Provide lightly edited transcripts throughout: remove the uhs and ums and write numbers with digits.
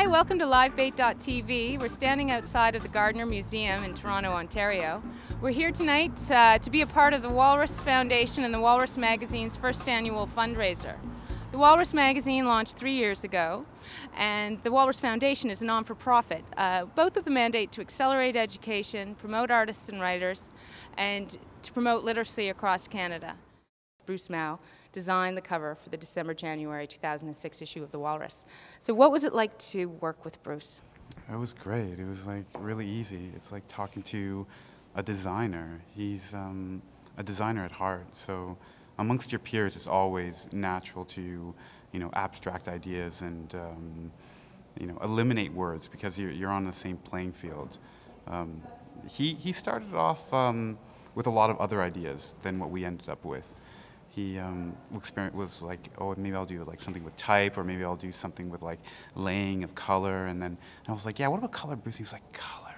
welcome to LiveBait.tv. We're standing outside of the Gardner Museum in Toronto, Ontario. We're here tonight to be a part of the Walrus Foundation and the Walrus Magazine's first annual fundraiser. The Walrus Magazine launched 3 years ago, and the Walrus Foundation is a non-for-profit. Both of the mandate to accelerate education, promote artists and writers, and to promote literacy across Canada. Bruce Mao designed the cover for the December-January 2006 issue of the Walrus. So what was it like to work with Bruce? It was great. It was like really easy. It's like talking to a designer. He's a designer at heart. So amongst your peers, it's always natural to, abstract ideas and, eliminate words because you're on the same playing field. He started off with a lot of other ideas than what we ended up with. He was like, oh, maybe I'll do like something with type, or maybe I'll do something with like laying of color. And I was like, yeah, what about color, Bruce? He was like, color,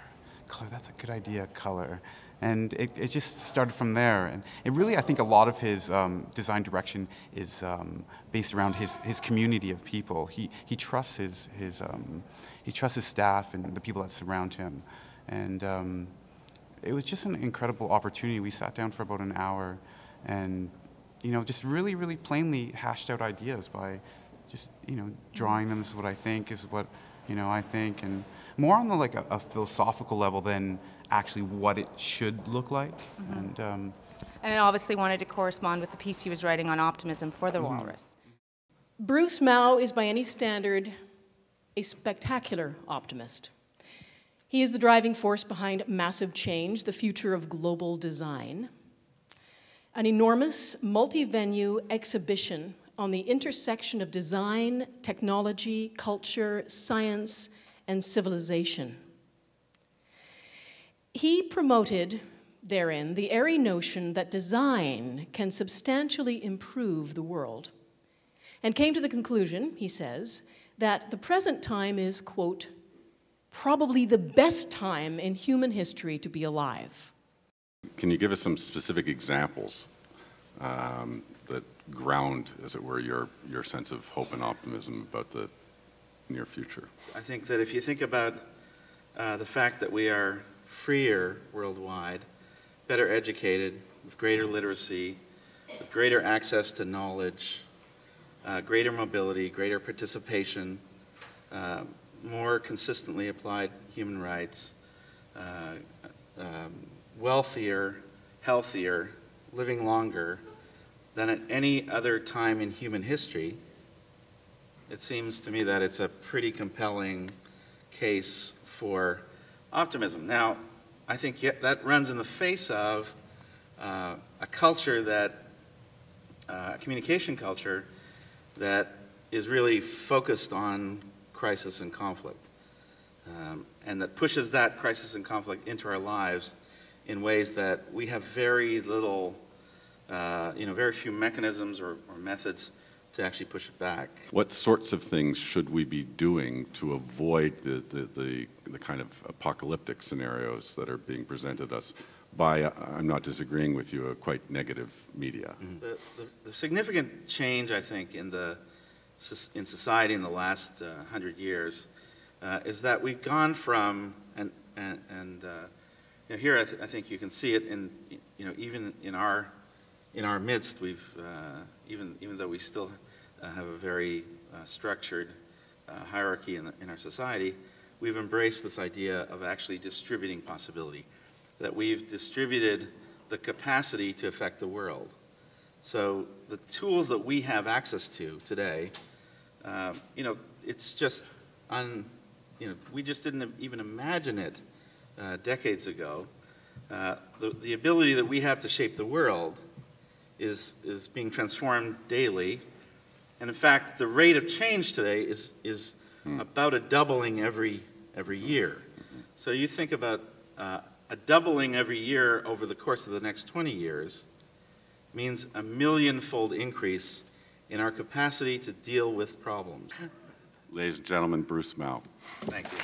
that's a good idea, color. And it just started from there. And it really, I think a lot of his design direction is based around his community of people. He trusts his staff and the people that surround him. And it was just an incredible opportunity. We sat down for about an hour and just really, really plainly hashed out ideas by just, drawing them. This is what I think, this is what, I think, and more on the, like a philosophical level than actually what it should look like. Mm-hmm. And it obviously wanted to correspond with the piece he was writing on optimism for the Walrus. Bruce Mao is by any standard a spectacular optimist. He is the driving force behind massive change, the future of global design. An enormous multi-venue exhibition on the intersection of design, technology, culture, science, and civilization. He promoted therein the airy notion that design can substantially improve the world, and came to the conclusion, he says, that the present time is, quote, probably the best time in human history to be alive. Can you give us some specific examples that ground, as it were, your sense of hope and optimism about the near future? I think that if you think about the fact that we are freer worldwide, better educated, with greater literacy, with greater access to knowledge, greater mobility, greater participation, more consistently applied human rights, wealthier, healthier, living longer than at any other time in human history, it seems to me that it's a pretty compelling case for optimism. Now, I think that runs in the face of a culture that, a communication culture that is really focused on crisis and conflict, and that pushes that crisis and conflict into our lives in ways that we have very little, very few mechanisms or methods to actually push it back. What sorts of things should we be doing to avoid the kind of apocalyptic scenarios that are being presented us by, I'm not disagreeing with you, a quite negative media? Mm-hmm. The significant change, I think, in society in the last 100 years is that we've gone from, here I think you can see it in, even in our midst, we've, even though we still have a very structured hierarchy in our society, we've embraced this idea of actually distributing possibility, that we've distributed the capacity to affect the world. So the tools that we have access to today, it's just, we just didn't even imagine it decades ago. The ability that we have to shape the world is being transformed daily. And in fact, the rate of change today is about a doubling every year. So you think about a doubling every year over the course of the next 20 years means a million-fold increase in our capacity to deal with problems. Ladies and gentlemen, Bruce Mao. Thank you.